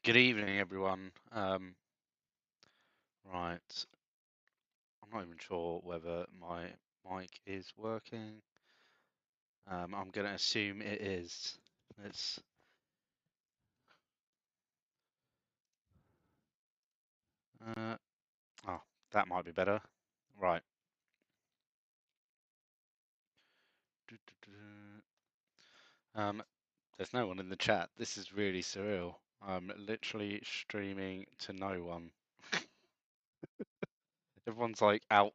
Good evening, everyone. Right, I'm not even sure whether my mic is working. I'm going to assume it is. Let's. Oh, that might be better. Right. There's no one in the chat. This is really surreal. I'm literally streaming to no one. Everyone's like out,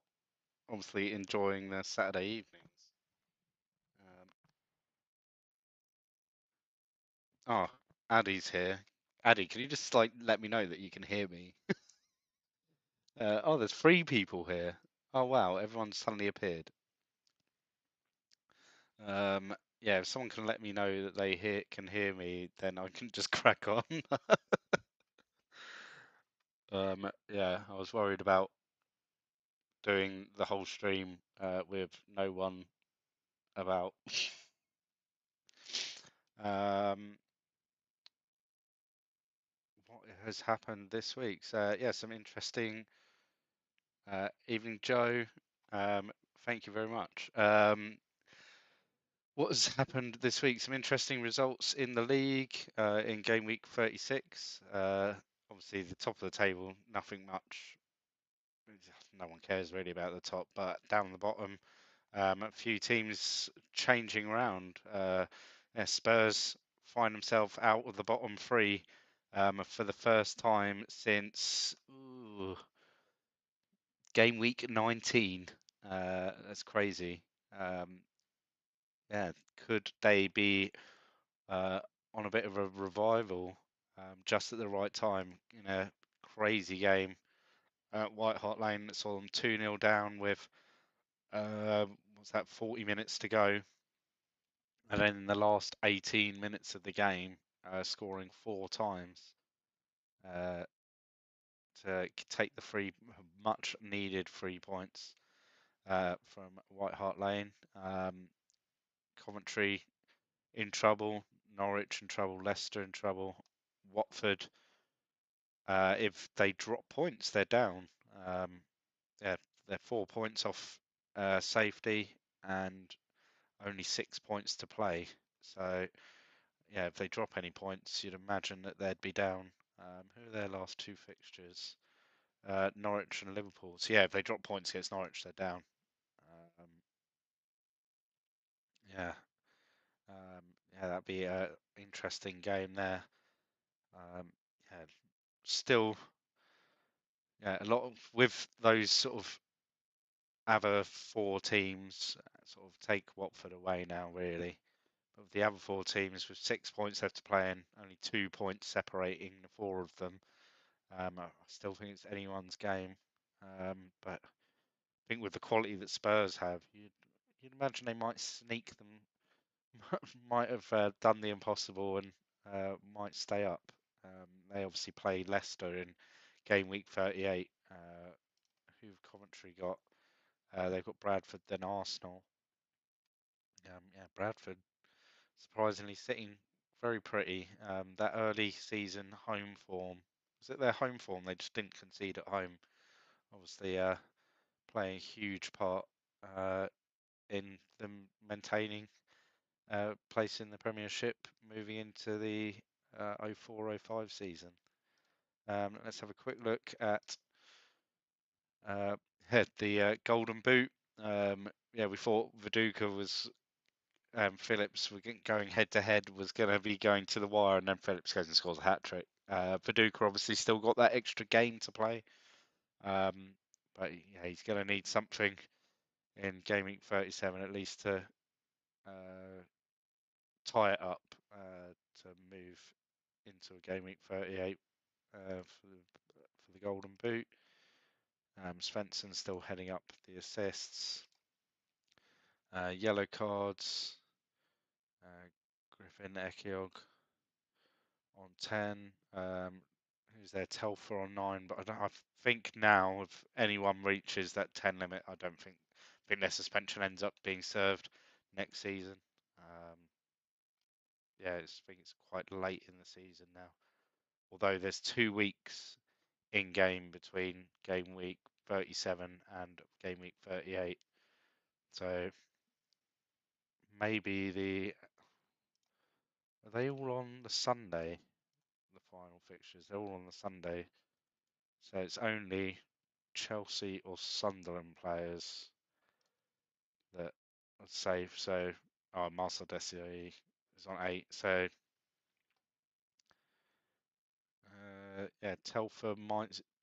obviously enjoying their Saturday evenings. Oh, Addy's here. Addy, can you just like let me know that you can hear me? Oh, there's three people here. Oh wow, everyone's suddenly appeared. Yeah, if someone can let me know that they can hear me, then I can just crack on. Yeah, I was worried about doing the whole stream with no one about. Um, what has happened this week? So yeah, some interesting evening, Joe. Thank you very much. What has happened this week? Some interesting results in the league in game week 36. Obviously, the top of the table, nothing much. No one cares really about the top, but down the bottom, a few teams changing around. Yeah, Spurs find themselves out of the bottom three for the first time since game week 19. That's crazy. Um, yeah, could they be on a bit of a revival just at the right time in a crazy game at White Hart Lane that saw them 2-0 down with what's that, 40 minutes to go, and then in the last 18 minutes of the game, scoring 4 times uh, to take the much needed 3 points from White Hart Lane. Coventry in trouble, Norwich in trouble, Leicester in trouble, Watford. If they drop points, they're down. Yeah, they're 4 points off safety and only 6 points to play. So, yeah, if they drop any points, you'd imagine that they'd be down. Who are their last two fixtures? Norwich and Liverpool. So, yeah, if they drop points against Norwich, they're down. Um, yeah, yeah, that'd be an interesting game there. Yeah, still, yeah, a lot of with those sort of other four teams sort of take Watford away now, really. But the other four teams with 6 points left to play and only 2 points separating the four of them, I still think it's anyone's game. But I think with the quality that Spurs have, you'd imagine they might sneak them, might have done the impossible and might stay up. They obviously play Leicester in game week 38. Who've Coventry got? They've got Bradford, then Arsenal. Yeah, Bradford surprisingly sitting very pretty. That early season home form, was it their home form? They just didn't concede at home. Obviously, playing a huge part in them maintaining place in the Premiership, moving into the 04-05 season. Let's have a quick look at the Golden Boot. Yeah, we thought Viduka was Phillips going head to head was going to be going to the wire, and then Phillips goes and scores a hat trick. Viduka obviously still got that extra game to play, but yeah, he's going to need something in game week 37 at least to tie it up to move into a game week 38 for the Golden Boot. Svensson's still heading up the assists. Yellow cards. Griffin Ekiog on 10. Who's there? Telfer on 9. But I think now, if anyone reaches that 10 limit, I think their suspension ends up being served next season. Yeah, I think it's quite late in the season now. although there's 2 weeks in game between game week 37 and game week 38. So maybe are they all on the Sunday? The final fixtures, they're all on the Sunday. So it's only Chelsea or Sunderland players that are safe. So, Marcel Desailly is on 8. So, yeah, Telfer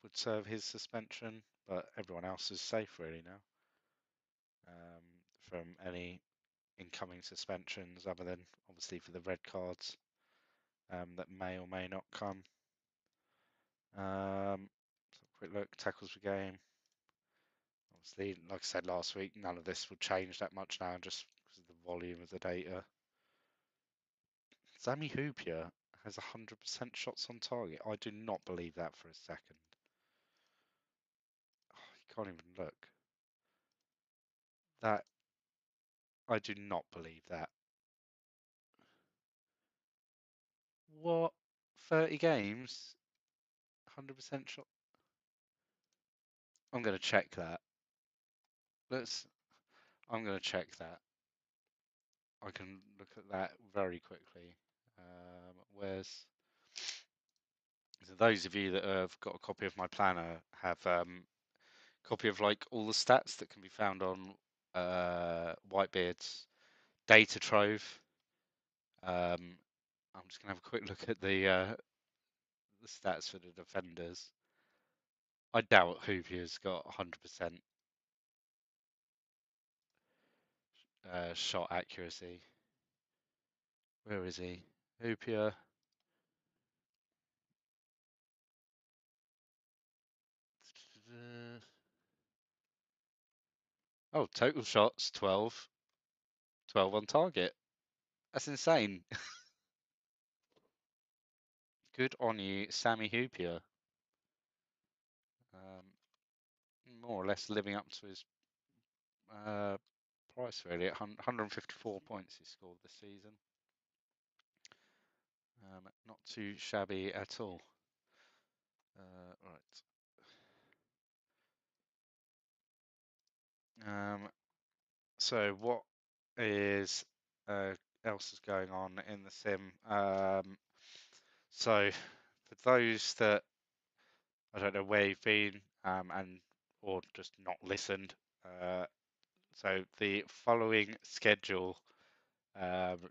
would serve his suspension, but everyone else is safe really now from any incoming suspensions, other than obviously for the red cards that may or may not come. So quick look, tackles per game. Obviously, like I said last week, none of this will change that much now, just because of the volume of the data. Sami Hyypiä has 100% shots on target. I do not believe that for a second. Oh, you can't even look. That I do not believe that. What? 30 games? 100% shot? I'm going to check that. I'm going to check that. I can look at that very quickly. So those of you that have got a copy of my planner have copy of like all the stats that can be found on Whitebeard's data trove. I'm just gonna have a quick look at the stats for the defenders. I doubt Hyypiä's got 100% shot accuracy. Where is he? Hyypiä. Oh, total shots 12. 12 on target. That's insane. Good on you, Sami Hyypiä. More or less living up to his price really. At 154 points he scored this season. Not too shabby at all. Right. So what is else is going on in the sim? So for those that I don't know where you've been and or just not listened, so the following schedule,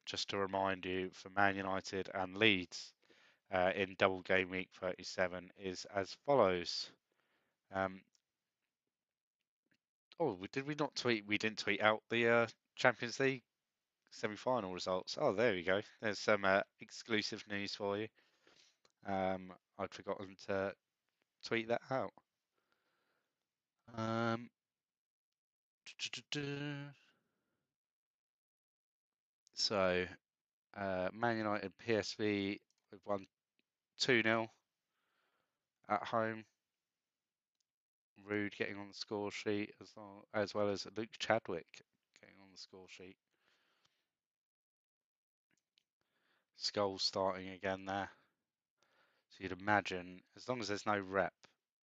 just to remind you, for Man United and Leeds in Double Gameweek 37 is as follows. Did we not tweet? We didn't tweet out the Champions League semi-final results. Oh, there we go. There's some exclusive news for you. I'd forgotten to tweet that out. So, Man United PSV, we've won 2-0 at home. Ruud getting on the score sheet as well as Luke Chadwick getting on the score sheet. Scholes starting again there. So you'd imagine, as long as there's no rep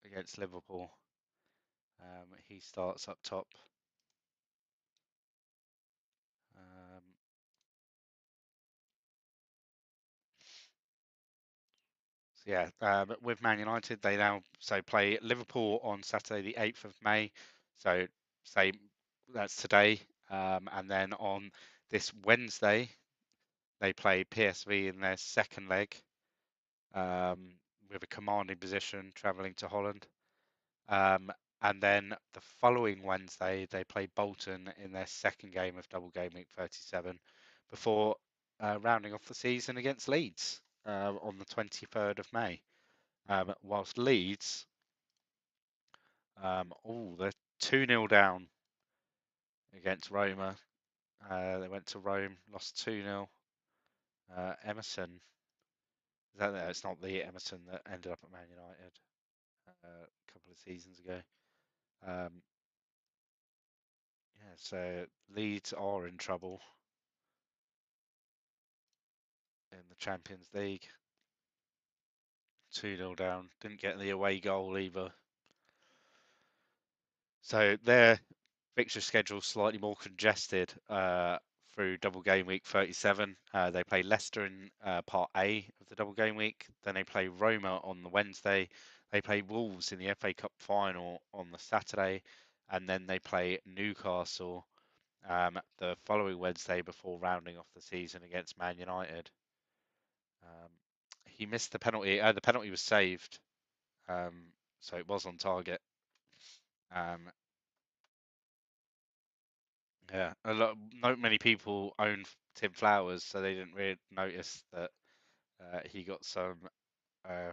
against Liverpool, he starts up top. So yeah, with Man United, they now play Liverpool on Saturday the 8th of May. So say that's today, and then on this Wednesday they play PSV in their second leg with a commanding position travelling to Holland. And then the following Wednesday, they play Bolton in their second game of Double Gameweek 37 before rounding off the season against Leeds on the 23rd of May. Whilst Leeds, they're 2-0 down against Roma. They went to Rome, lost 2-0. Emerson, it's not the Emerson that ended up at Man United a couple of seasons ago. So Leeds are in trouble in the Champions League. 2-0 down. Didn't get the away goal either. So their fixture schedule slightly more congested through double game week 37. They play Leicester in part A of the double game week. Then they play Roma on the Wednesday. They play Wolves in the FA Cup final on the Saturday. And then they play Newcastle the following Wednesday before rounding off the season against Man United. He missed the penalty. The penalty was saved, so it was on target. Yeah, not many people own Tim Flowers, so they didn't really notice that he got some uh,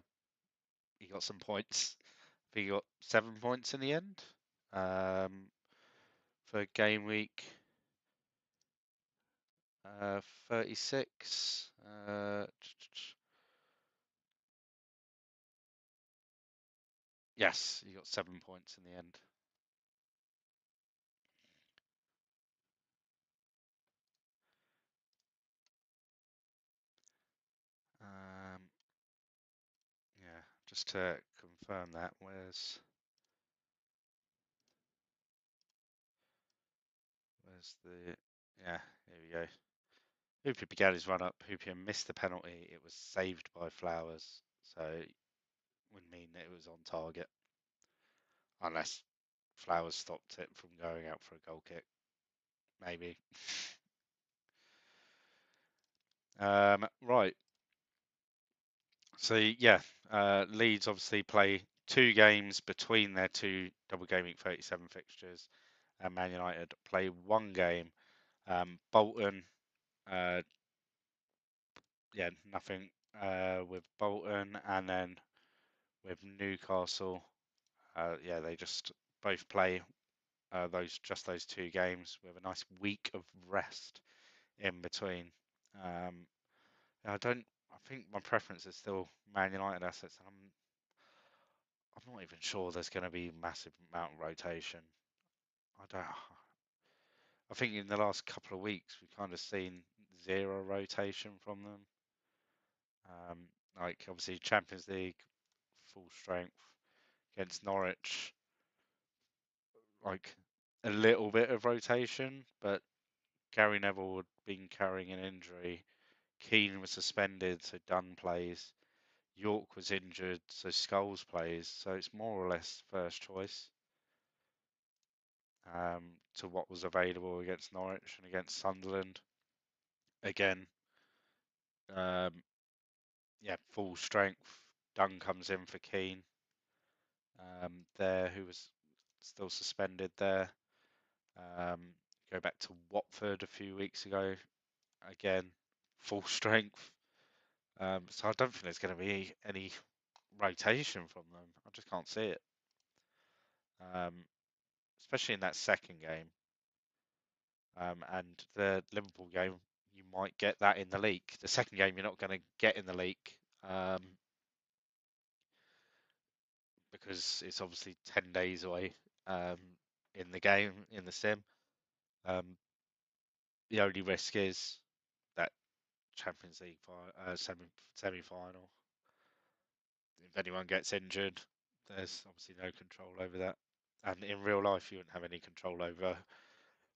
points. I think he got 7 points in the end for game week 36. Yes, he got 7 points in the end. Yeah, just to confirm that, where's the yeah, here we go. Hooper began his run up. Hooper missed the penalty. It was saved by Flowers, so it would mean that it was on target, unless Flowers stopped it from going out for a goal kick, maybe. Right. So yeah, Leeds obviously play 2 games between their 2 double game week 37 fixtures, and Man United play 1 game. Bolton, yeah, nothing with Bolton, and then with Newcastle, yeah, they just both play those 2 games with a nice week of rest in between. I don't. I think my preference is still Man United assets, and I'm not even sure there's going to be massive amount of rotation. I don't. I think in the last couple of weeks we've kind of seen zero rotation from them. Like obviously Champions League, full strength against Norwich, like a little bit of rotation, but Gary Neville had been carrying an injury. Keane was suspended, so Dunn plays. Yorke was injured, so Scholes plays. So it's more or less first choice to what was available against Norwich and against Sunderland. Again, um, yeah, full strength. Dunn comes in for Keane there, who was still suspended there. Go back to Watford a few weeks ago. Again, full strength. So I don't think there's going to be any rotation from them. I just can't see it. Especially in that second game. And the Liverpool game, you might get that in the league. The second game, you're not going to get in the league because it's obviously 10 days away in the game, in the sim. The only risk is that Champions League semi-final. If anyone gets injured, there's obviously no control over that. And in real life, you wouldn't have any control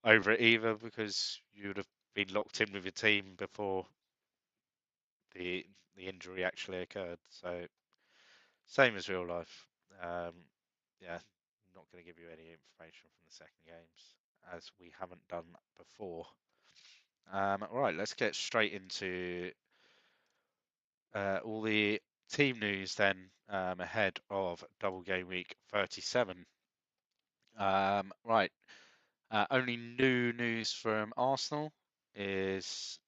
over it either because you would have been locked in with your team before the injury actually occurred. So same as real life. Yeah, I'm not going to give you any information from the second games as we haven't done before. Right, let's get straight into all the team news then ahead of double game week 37. Right, only new news from Arsenal is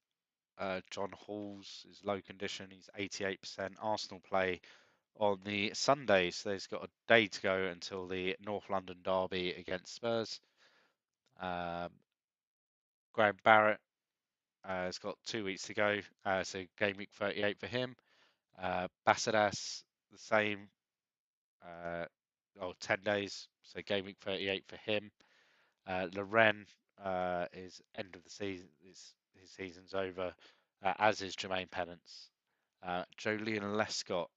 John Hall's is low condition. He's 88%. Arsenal play on the Sunday, so he's got a day to go until the North London derby against Spurs. Graham Barrett has got 2 weeks to go, so game week 38 for him. Basadas, the same, 10 days, so game week 38 for him. Loren is end of the season, his season's over, as is Jermaine Pennant's. Joleon and Lescott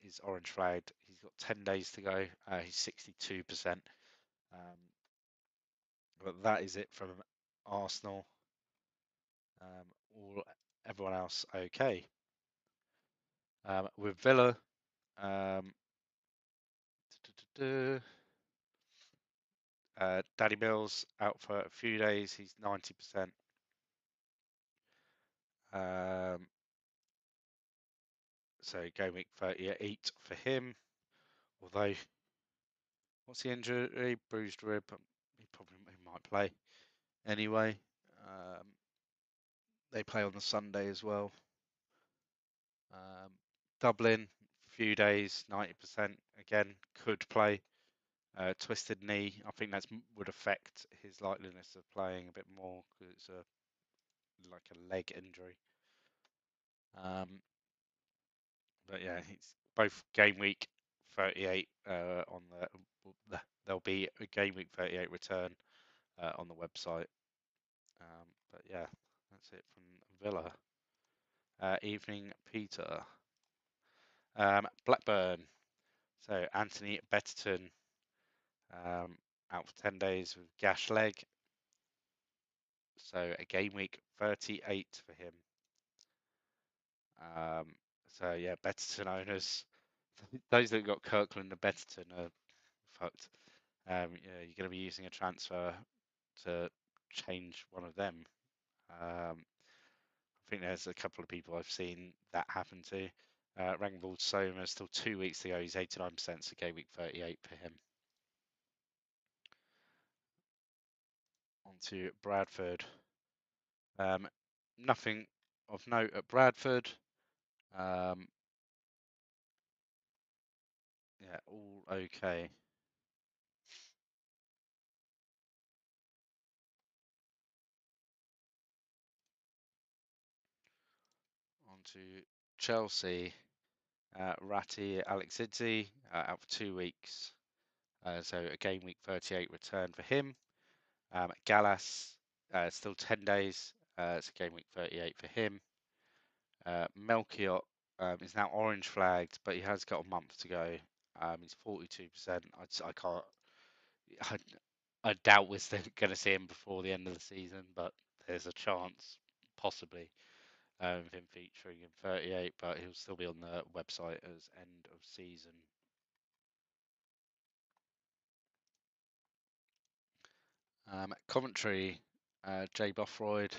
is orange flagged. He's got 10 days to go. He's 62%. But that is it from Arsenal. Everyone else okay. With Villa, Daddy Mills out for a few days. He's 90%. So game week 38 for him. Although, what's the injury? Bruised rib. He might play anyway. They play on the Sunday as well. Dublin, few days, 90%. Again, could play. Twisted knee. I think that would affect his likeliness of playing a bit more because it's like a leg injury. But yeah, it's both game week 38 on there'll be a game week 38 return on the website. But yeah, that's it from Villa. Evening Peter. Blackburn. So Anthony Betterton out for 10 days with gash leg. So a game week 38 for him. So yeah, Betterton owners, those that got Kirkland and Betterton are fucked. Yeah, you're going to be using a transfer to change one of them. I think there's a couple of people I've seen that happen to. Ragnvald Soma, still 2 weeks to go. He's 89%, so game week 38 for him. On to Bradford. Nothing of note at Bradford. Yeah, all okay. On to Chelsea. Ratty Alexidze out for 2 weeks. So a game week 38 return for him. Gallas, still 10 days. It's a game week 38 for him. Melchiot is now orange flagged, but he has got a month to go. He's 42%. I can't. I doubt we're still going to see him before the end of the season, but there's a chance, possibly, of him featuring in 38. But he'll still be on the website as end of season. Coventry, Jay Bothroyd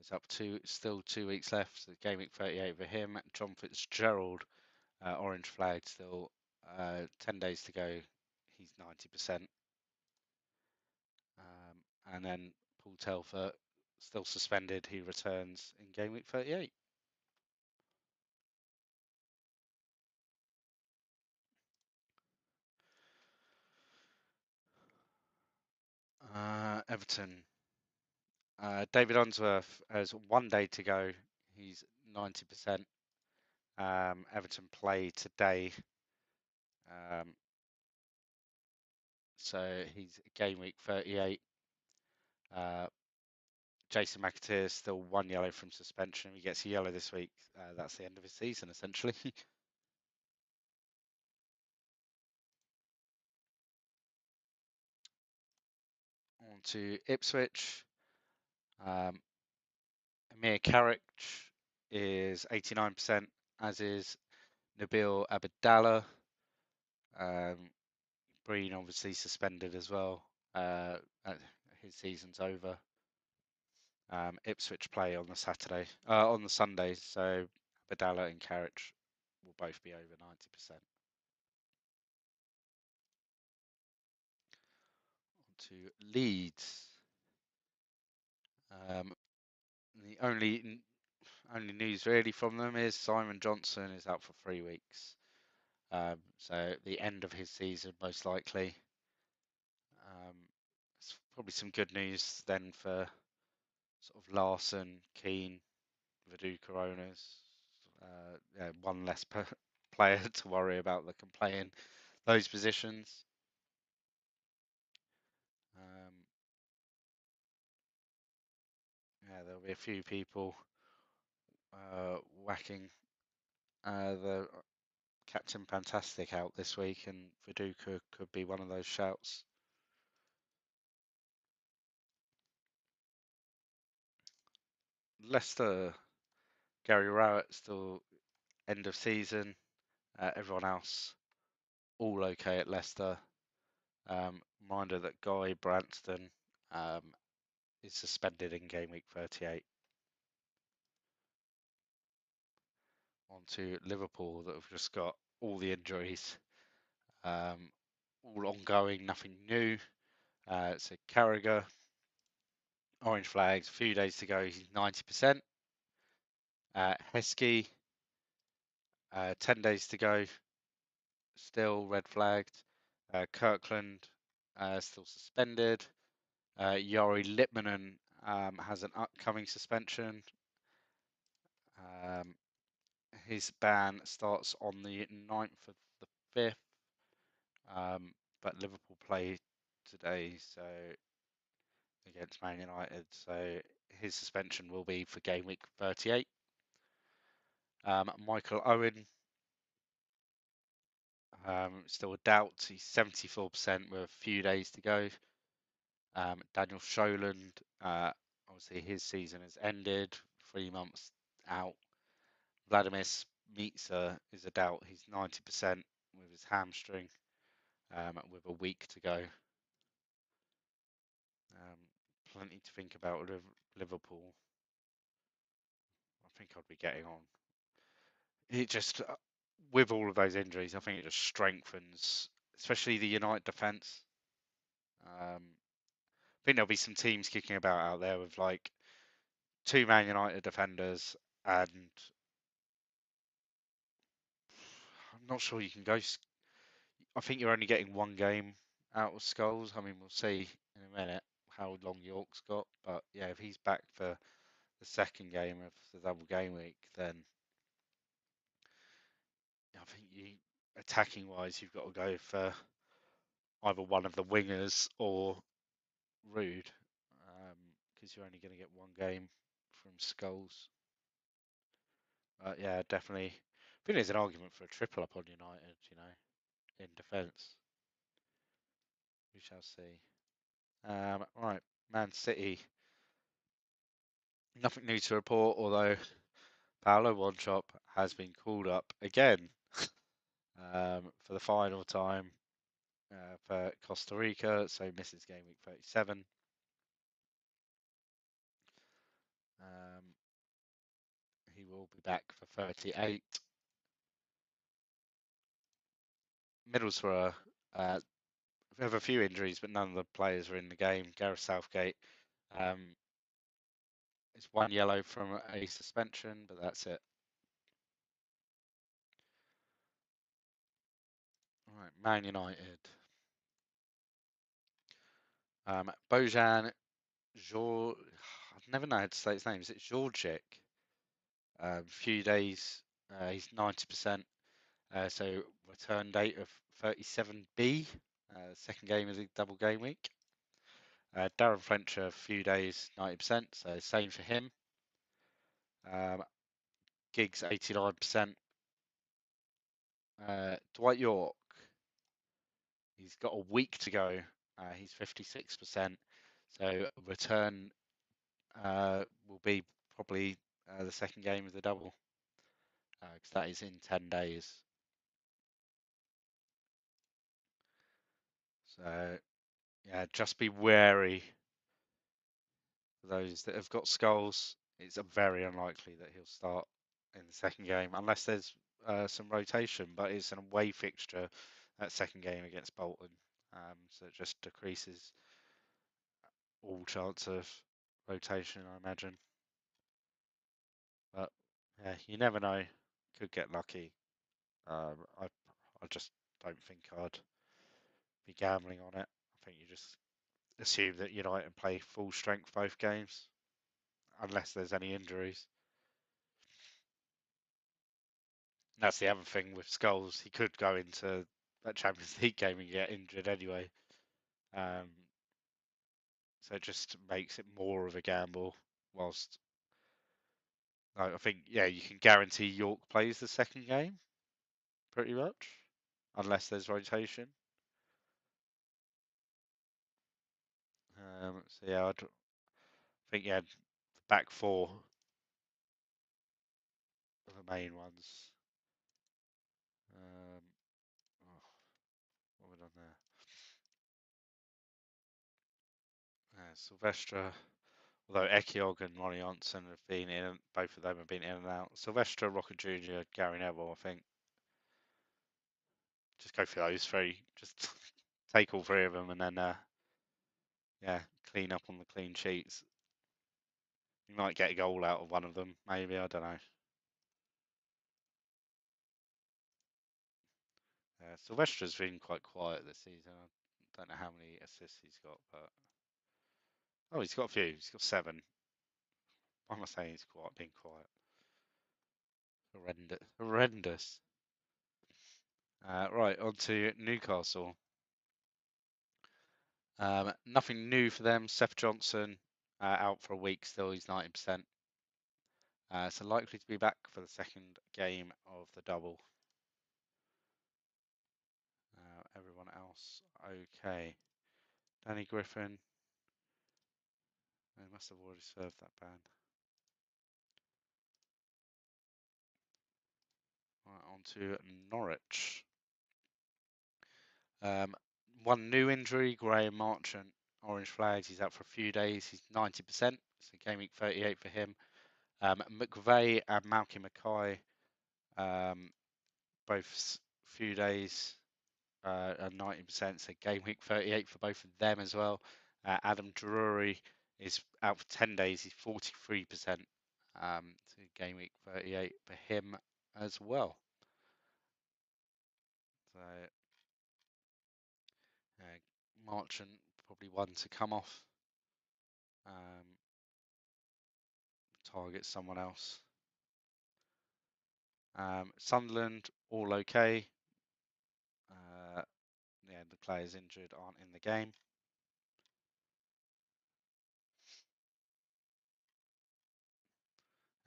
is up to still 2 weeks left. So game week 38 for him. John Fitzgerald, orange flag, still 10 days to go. He's 90%. And then Paul Telfer, still suspended. He returns in game week 38. Everton. David Unsworth has 1 day to go. He's 90%. Everton play today. So he's game week 38. Jason McAteer still 1 yellow from suspension. If he gets a yellow this week, that's the end of his season, essentially. On to Ipswich. Amir Carrick is 89%, as is Nabil Abdallah. Breen obviously suspended as well. His season's over. Ipswich play on the Sunday, so Abdallah and Carrick will both be over 90%. On to Leeds. The only news really from them is Simon Johnson is out for 3 weeks. So the end of his season, most likely. It's probably some good news then for sort of Larson, Keane, Viduka owners. Yeah, one less player to worry about that can play in those positions. Yeah, there'll be a few people whacking the Captain Fantastic out this week, and Viduka could be one of those shouts. Leicester, Gary Rowett still end of season. Everyone else all okay at Leicester. Reminder that Guy Branston is suspended in game week 38. On to Liverpool that have just got all the injuries, all ongoing, nothing new. So Carragher, orange flags, a few days to go, he's 90%. Heskey, 10 days to go, still red flagged. Kirkland, still suspended. Jari Litmanen has an upcoming suspension. His ban starts on the 9th of the 5th, but Liverpool play today, so against Man United, so his suspension will be for game week 38. Michael Owen, still a doubt. He's 74% with a few days to go. Daniel Sholand, obviously his season has ended, 3 months out. Vladimir Smica is a doubt. He's 90% with his hamstring, with a week to go. Plenty to think about with Liverpool. I think I'd be getting on. It just, with all of those injuries, I think it just strengthens, especially the United defence. I think there'll be some teams kicking about out there with like 2 Man United defenders, and I'm not sure you can go. I think you're only getting 1 game out of Scholes. I mean, we'll see in a minute how long Yorke's got, but yeah, if he's back for the second game of the double game week, then I think you, attacking wise, you've got to go for either one of the wingers or Ruud, because you're only going to get 1 game from Scholes. Yeah, definitely. I think there's an argument for a triple up on United, in defence. We shall see. Right, Man City. Nothing new to report, although Paolo Wanchop has been called up again for the final time for Costa Rica, so misses game week 37. He will be back for 38. Middlesbrough have a few injuries, but none of the players are in the game. Gareth Southgate is 1 yellow from a suspension, but that's it. All right, Man United. Bojan I've never known how to say his name. Is it Georgic? Few days. He's 90%. So return date of 37B. Second game of the double game week. Darren Fletcher, a few days, 90%. So same for him. Giggs, 89%. Dwight Yorke, he's got a week to go. He's 56%. So return will be probably the second game of the double, because that is in 10 days. So yeah, just be wary for those that have got Scholes. It's very unlikely that he'll start in the second game unless there's some rotation, but it's an away fixture that second game against Bolton, so it just decreases all chance of rotation, I imagine. But yeah, you never know. Could get lucky. I just don't think I'd be gambling on it. I think you just assume that United play full strength both games, unless there's any injuries. That's the other thing with Scholes. He could go into that Champions League game and get injured anyway. So it just makes it more of a gamble, whilst I think, yeah, you can guarantee Yorke plays the second game, pretty much, unless there's rotation. So yeah, I think, yeah, the back four are the main ones. Oh, what have we done there? Sylvestre, although Ekiog and Ronnie Johnson have been in, both of them have been in and out. Sylvestre, Rocker Jr., Gary Neville, I think. Just go for those three. Just take all three of them and then, yeah, clean up on the clean sheets. You might get a goal out of one of them, maybe, I don't know. Sylvestre's been quite quiet this season. I don't know how many assists he's got, but oh, he's got a few. He's got 7. I'm not saying he's been quiet. Horrendous. Horrendous. Right, on to Newcastle. Nothing new for them. Seth Johnson out for a week still. He's 90%. So likely to be back for the second game of the double. Everyone else okay. Danny Griffin. They must have already served that ban. Right, on to Norwich. One new injury, Graham Marchant, orange flags. He's out for a few days. He's 90%. So game week 38 for him. McVeigh and Malky Mackay, both few days at 90%. So game week 38 for both of them as well. Adam Drury is out for 10 days. He's 43%. So game week 38 for him as well. So Marchant probably one to come off. Target someone else. Sunderland all okay. Yeah, the players injured aren't in the game.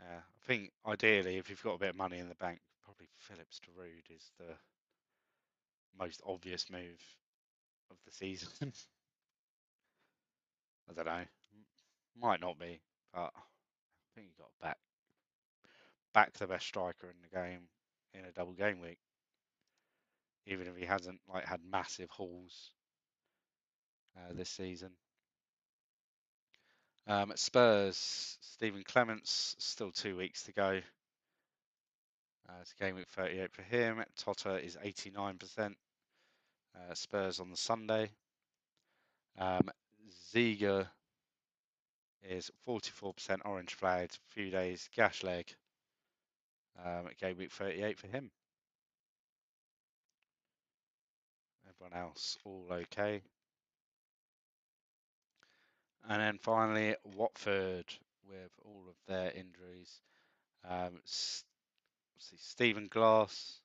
I think ideally, if you've got a bit of money in the bank, probably Phillips to Ruud is the most obvious move of the season. I don't know, might not be, but I think you got back the best striker in the game in a double game week, even if he hasn't like had massive hauls this season. Spurs, Stephen Clements, still 2 weeks to go. It's game week 38 for him. Totter is 89%. Spurs on the Sunday. Ziege is 44% orange flagged, few days, gash leg. Game week 38 for him. Everyone else all okay. And then finally, Watford with all of their injuries. Stephen Glass,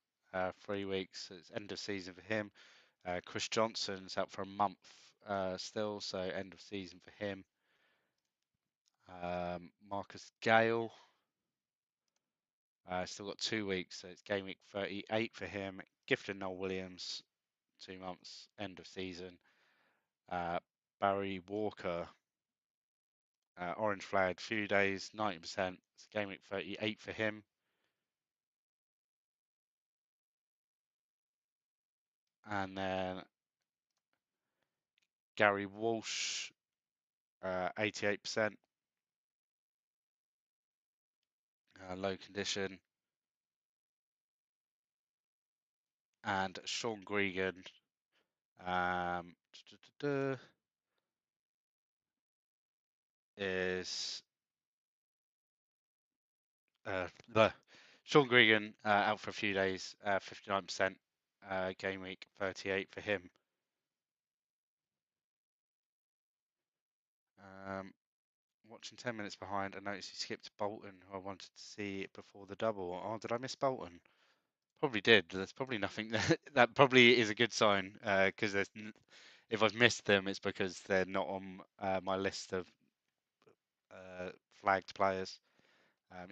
3 weeks. It's end of season for him. Chris Johnson's out for a month still, so end of season for him. Marcus Gale, still got 2 weeks, so it's game week 38 for him. Gifted Noel Williams, 2 months, end of season. Barry Walker, orange flagged, few days, 90%. It's game week 38 for him. And then Gary Walsh, 88%. Low condition. And Sean Gregan, is Sean Gregan out for a few days, 59%. Game week 38 for him. Watching 10 minutes behind, I noticed he skipped Bolton, who I wanted to see before the double. Oh, did I miss Bolton? Probably did. There's probably nothing that probably is a good sign because if I've missed them, it's because they're not on my list of flagged players.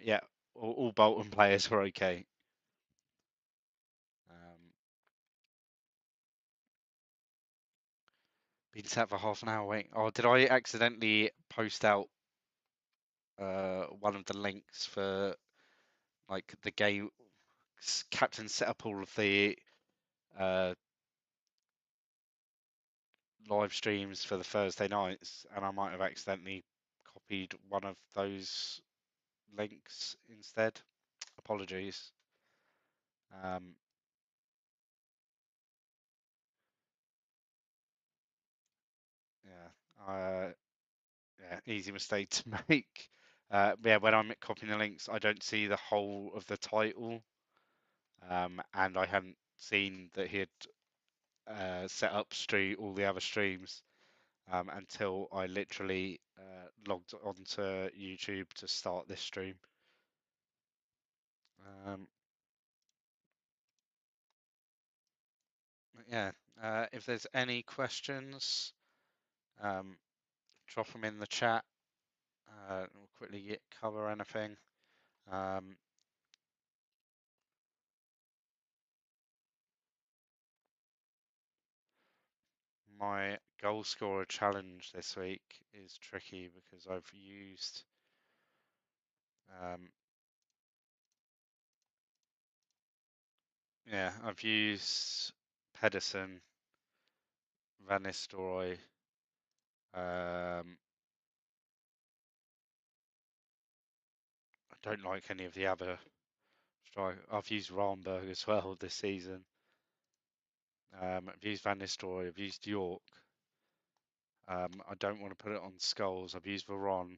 Yeah, all Bolton players were okay. Been sat for half an hour waiting. Oh, did I accidentally post out one of the links for like the game? Captain set up all of the uh, live streams for the Thursday nights, and I might have accidentally copied one of those links instead. Apologies. Um, yeah, yeah, easy mistake to make. Yeah, when I'm copying the links, I don't see the whole of the title, and I hadn't seen that he had set up all the other streams until I literally logged onto YouTube to start this stream. Um, yeah, if there's any questions, drop them in the chat. We'll quickly cover anything. My goal scorer challenge this week is tricky because I've used I've used Pedersen, Van Nistelrooy, I don't like any of the other strikers. I've used Ragnvald as well this season. I've used Van Nistelrooy, I've used Yorke. I don't want to put it on Skulls. I've used Veron.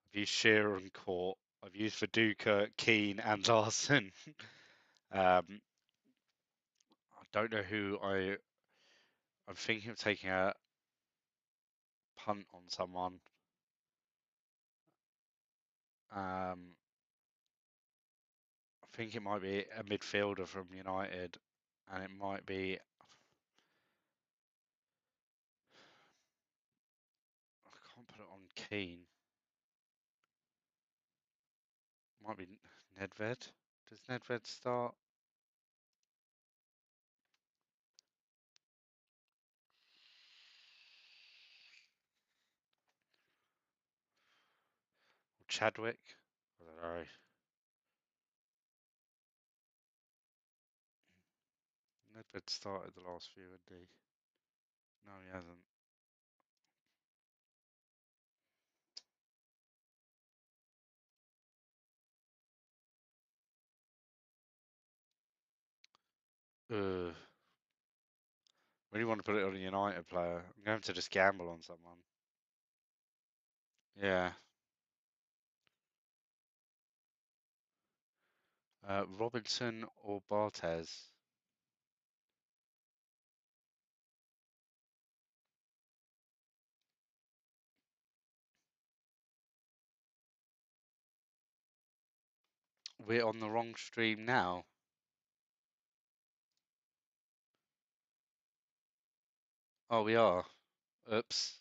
I've used Shearer and Court. I've used Viduka, Keane, and Larson. I don't know who I'm thinking of taking a punt on someone. I think it might be a midfielder from United, and it might be. I can't put it on Keane. Might be Nedved. Does Nedved start? Or Chadwick? I don't know. Nedved started the last few, didn't he? No, he hasn't. Really want to put it on a United player. I'm going to just gamble on someone. Yeah. Robinson or Barthez? We're on the wrong stream now. Oh, we are. Oops.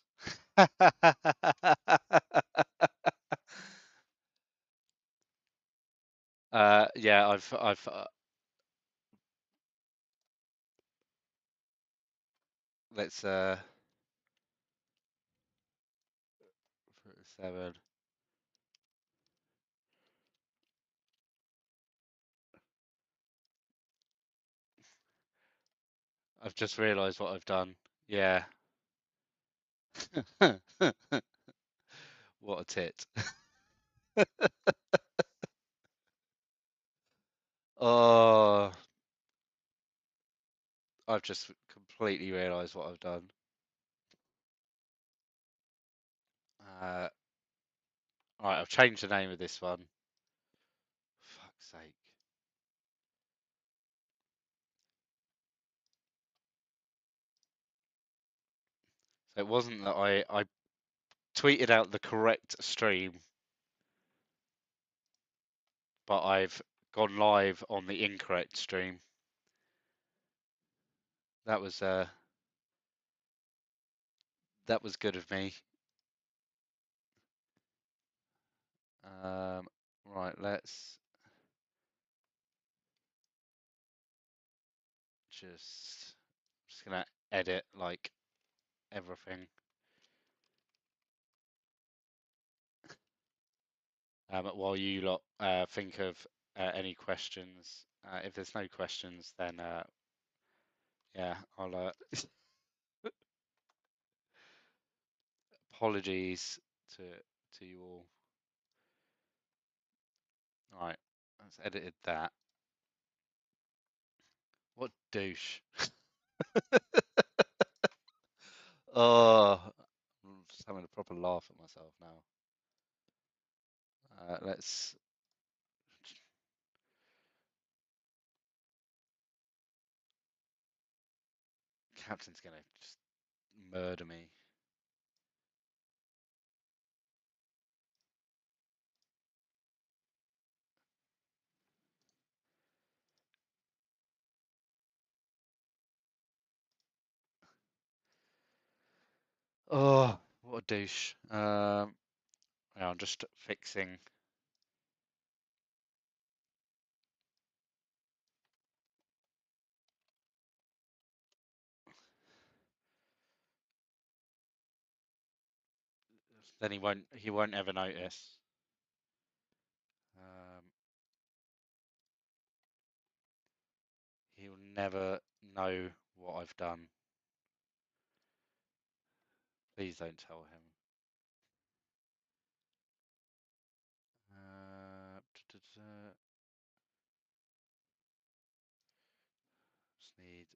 Yeah, I've let's 7. I've just realised what I've done. Yeah. What a tit. Oh, I've just completely realised what I've done. Right, I've changed the name of this one. Fuck's sake. So it wasn't that I tweeted out the correct stream, but I've gone live on the incorrect stream. That was good of me. Right, Let's just gonna edit like everything. While you lot think of any questions. If there's no questions, then yeah, I'll apologies to you all. All right, let's edited that. What douche? Oh, I'm just having a proper laugh at myself now. Let's. Captain's gonna just murder me. Oh, what a douche. Yeah, I'm just fixing. Then he won't ever notice. He'll never know what I've done. Please don't tell him. Just need.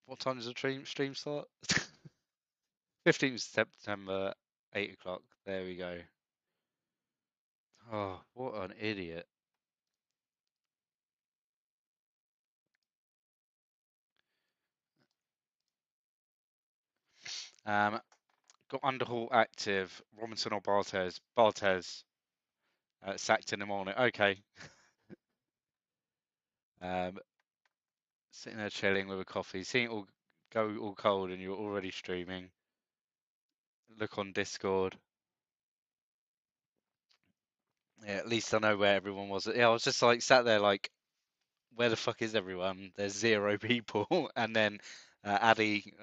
What time does the stream start? 15th September, 8 o'clock. There we go. Oh, what an idiot. Got Underhall active. Robinson or Barthez? Barthez. Sacked in the morning. Okay. Sitting there chilling with a coffee, seeing it all go all cold, and you're already streaming. Look on Discord. Yeah, at least I know where everyone was. Yeah, I was just like sat there like, where the fuck is everyone? There's 0 people, and then Addy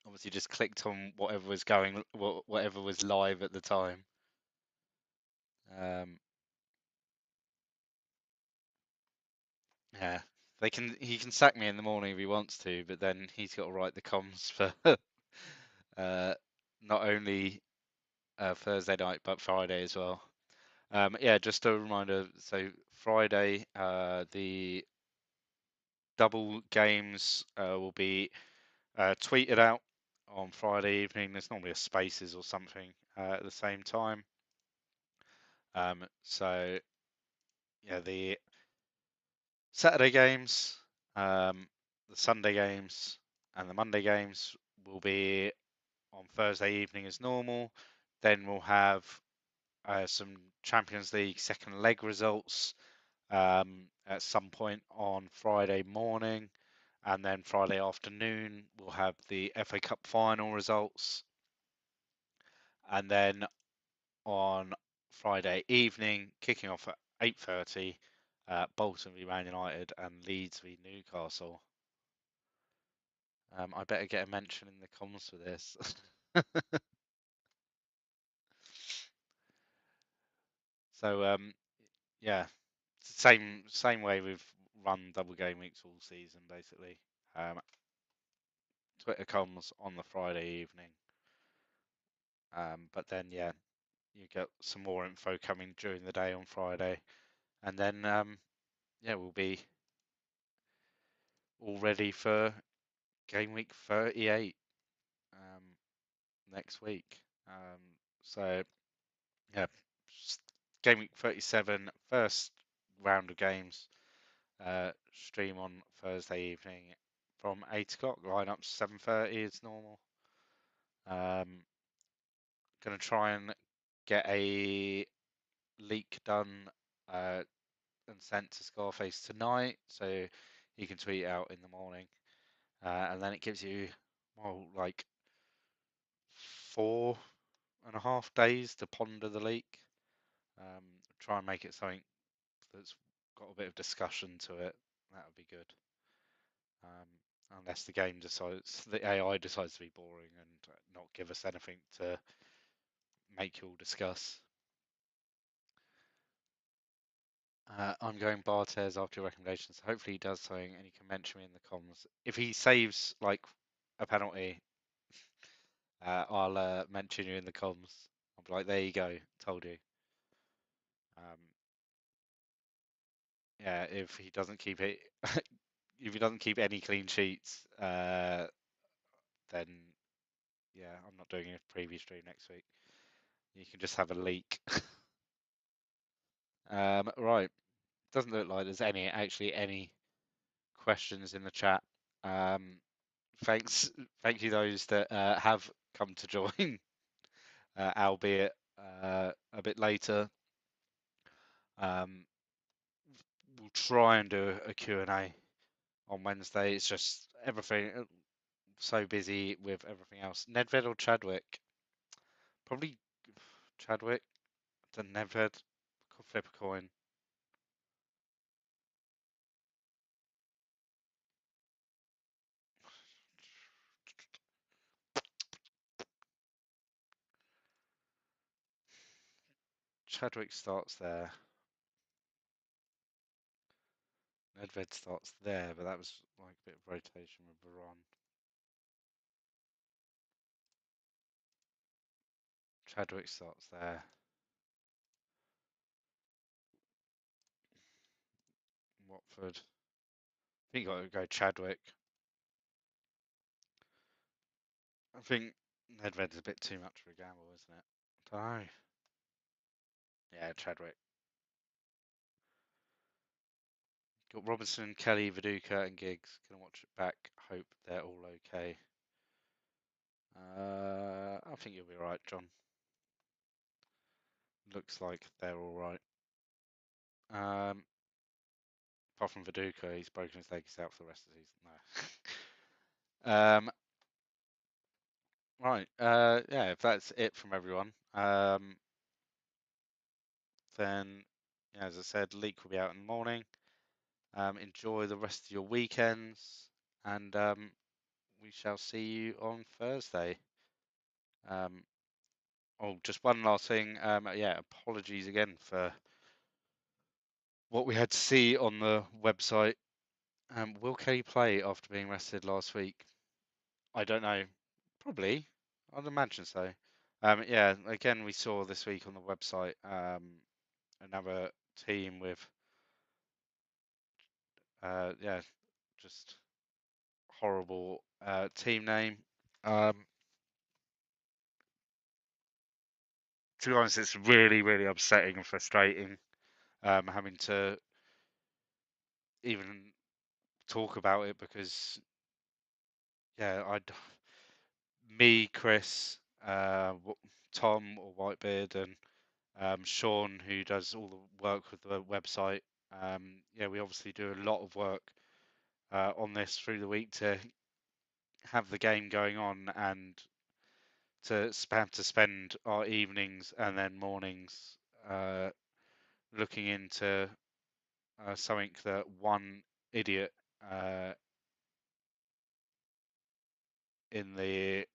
obviously just clicked on whatever was going, whatever was live at the time. Yeah, he can sack me in the morning if he wants to, but then he's got to write the comms for not only Thursday night but Friday as well. Yeah, just a reminder. So Friday, the double games will be tweeted out on Friday evening. There's normally a Spaces or something at the same time. So yeah, the Saturday games, the Sunday games, and the Monday games will be on Thursday evening as normal. Then we'll have some Champions League second leg results at some point on Friday morning, and then Friday afternoon we'll have the FA Cup final results, and then on Friday evening, kicking off at 8:30, Bolton v Man United and Leeds v Newcastle. I better get a mention in the comms for this. So yeah, same way we've run double game weeks all season basically. Twitter comms on the Friday evening, but then yeah, you get some more info coming during the day on Friday, and then yeah, we'll be all ready for game week 38 next week. So yeah, game week 37, first round of games. Stream on Thursday evening from 8 o'clock. Line-up 7:30 is normal. Gonna try and get a leak done and sent to Scarface tonight, so he can tweet out in the morning, and then it gives you like 4.5 days to ponder the leak. Try and make it something that's got a bit of discussion to it. That would be good. Unless the AI decides to be boring and not give us anything to make you all discuss. I'm going Bartes after your recommendations. Hopefully he does something and you can mention me in the comms. If he saves like a penalty, I'll mention you in the comms. I'll be like, there you go, told you. Yeah, if he doesn't keep it, if he doesn't keep any clean sheets, then yeah, I'm not doing a preview stream next week. You can just have a leak. Right. Doesn't look like there's any questions in the chat. Thank you those that have come to join, albeit a bit later. We'll try and do a Q&A on Wednesday. It's just everything so busy with everything else. Nedved or Chadwick? Probably Chadwick. Then Nedved. Could flip a coin. Chadwick starts there. Nedved starts there, but that was like a bit of rotation with Veron. Chadwick starts there. Watford. I think you got to go Chadwick. I think Nedved's a bit too much for a gamble, isn't it? I don't know. Yeah, Chadwick. Got Robinson, Kelly, Viduka, and Giggs. Gonna watch it back. Hope they're all okay. I think you'll be right, John. Looks like they're all right. Apart from Viduka, he's broken his leg. He's out for the rest of the season. No. Right. Yeah. If that's it from everyone, then yeah, as I said, leak will be out in the morning. Enjoy the rest of your weekends, and we shall see you on Thursday. Oh, just one last thing. Yeah, apologies again for what we had to see on the website. Will Kelly play after being rested last week? I don't know. Probably. I'd imagine so. Yeah, again, we saw this week on the website another team with, yeah, just horrible team name. To be honest, it's really, really upsetting and frustrating having to even talk about it because, yeah, Chris, Tom or Whitebeard, and Sean, who does all the work with the website. Yeah, we obviously do a lot of work on this through the week to have the game going on and to spend our evenings and then mornings looking into something that one idiot in the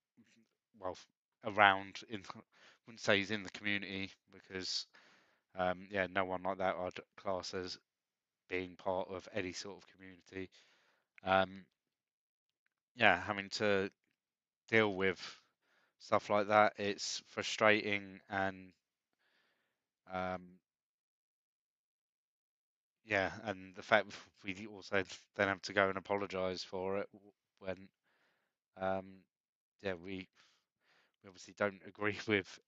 around in wouldn't say he's in the community because yeah, no one like that I'd class as being part of any sort of community. Yeah, having to deal with stuff like that, it's frustrating and yeah, and the fact we also then have to go and apologise for it when um, yeah we obviously don't agree with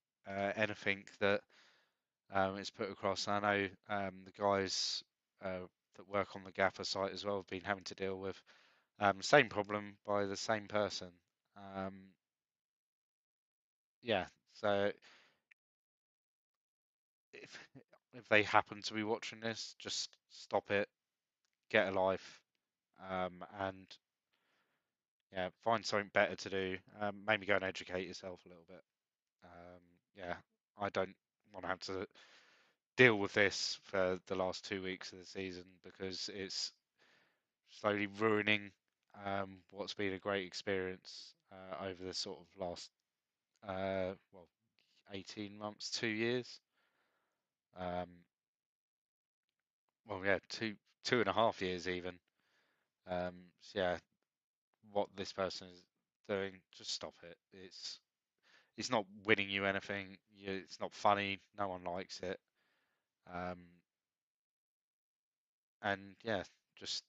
anything that is put across. I know the guys that work on the Gaffer site as well have been having to deal with same problem by the same person. Um, yeah, so if if they happen to be watching this, just stop it, get a life, and yeah, find something better to do. Maybe go and educate yourself a little bit. Yeah, I don't want to have to deal with this for the last 2 weeks of the season because it's slowly ruining what's been a great experience over the sort of last well 18 months, 2 years. Um, well, yeah, 2.5 years even. So yeah, what this person is doing, just stop it. It's not winning you anything. It's not funny. No one likes it. Um, and yeah, just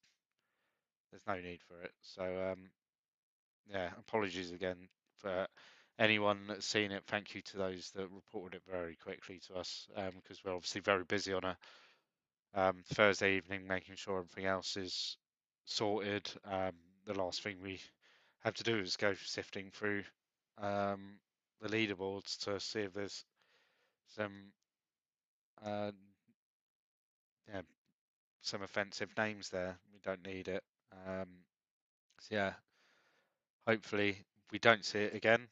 there's no need for it. So yeah, apologies again for anyone that's seen it. Thank you to those that reported it very quickly to us because we're obviously very busy on a Thursday evening, making sure everything else is sorted. The last thing we have to do is go sifting through um, the leaderboards to see if there's some uh, yeah, some offensive names there. We don't need it. Um, so yeah, hopefully we don't see it again.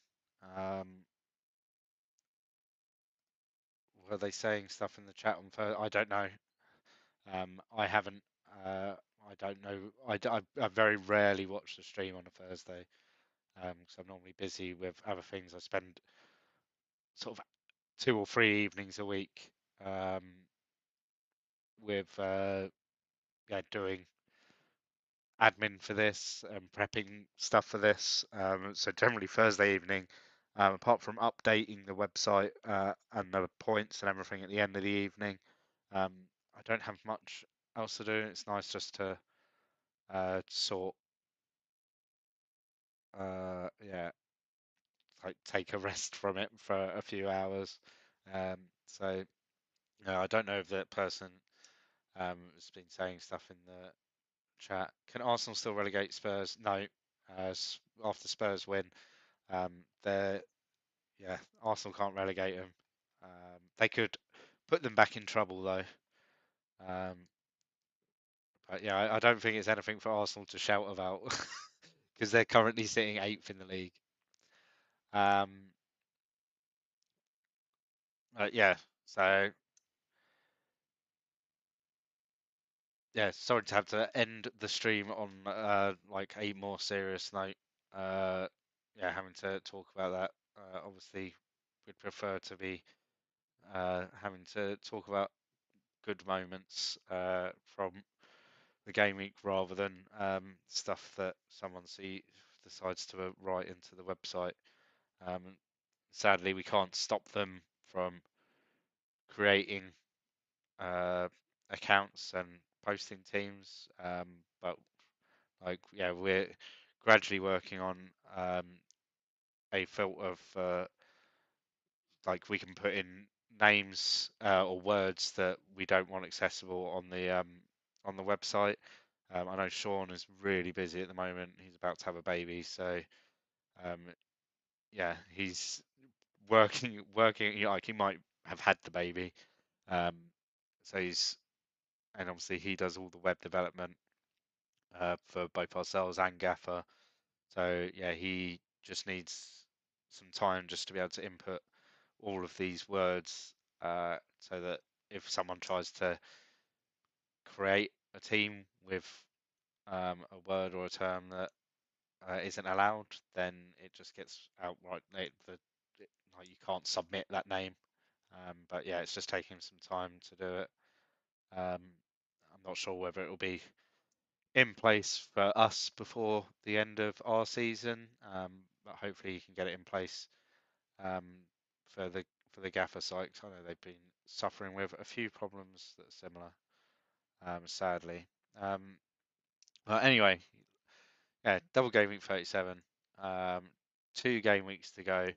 Were they saying stuff in the chat on Thursday? I don't know. I haven't. I don't know. I very rarely watch the stream on a Thursday because I'm normally busy with other things. I spend sort of 2 or 3 evenings a week um, with yeah, doing admin for this and prepping stuff for this. So generally Thursday evening, apart from updating the website and the points and everything at the end of the evening, um, I don't have much else to do. It's nice just to sort, yeah, like take a rest from it for a few hours. So I don't know if that person has been saying stuff in the chat. Can Arsenal still relegate Spurs? No. After Spurs win, they're yeah, Arsenal can't relegate them. They could put them back in trouble though. Um, but yeah, I don't think it's anything for Arsenal to shout about because they're currently sitting eighth in the league. Um, yeah, so yeah, sorry to have to end the stream on like a more serious note. Yeah, having to talk about that. Obviously, we'd prefer to be having to talk about good moments from the game week rather than stuff that someone decides to write into the website. Um, Sadly, we can't stop them from creating uh, accounts and posting teams, but like yeah, we're gradually working on um, a filter for like we can put in names or words that we don't want accessible on the website. I know Sean is really busy at the moment. He's about to have a baby, so um, yeah, he's working. Like he might have had the baby, um, so he's and obviously he does all the web development for both ourselves and Gaffer. So yeah, he just needs some time just to be able to input all of these words so that if someone tries to create a team with a word or a term that isn't allowed, then it just gets outright like you can't submit that name. But yeah, it's just taking some time to do it. I'm not sure whether it will be in place for us before the end of our season, but hopefully you can get it in place um, for the Gaffer site. 'Cause I know they've been suffering with a few problems that are similar. sadly. But anyway, yeah, double game week 37. 2 game weeks to go.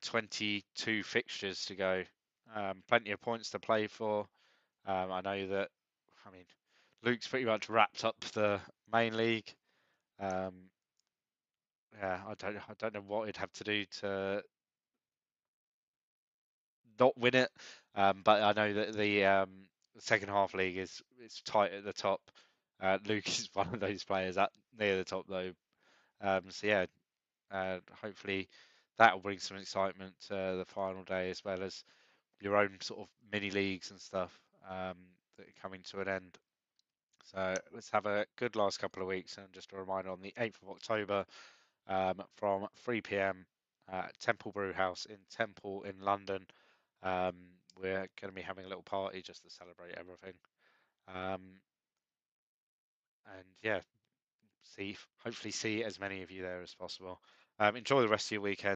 22 fixtures to go. Plenty of points to play for. I know that. I mean, Luke's pretty much wrapped up the main league. Yeah, I don't know what he'd have to do to not win it. But I know that the second half league is tight at the top. Luke is one of those players at near the top though. So yeah, hopefully that will bring some excitement to the final day, as well as your own sort of mini leagues and stuff that are coming to an end. So let's have a good last couple of weeks. And just a reminder, on the 8th of October, from 3 p.m. At Temple Brew House in Temple in London. We're going to be having a little party just to celebrate everything. And yeah, hopefully see as many of you there as possible. Enjoy the rest of your weekend.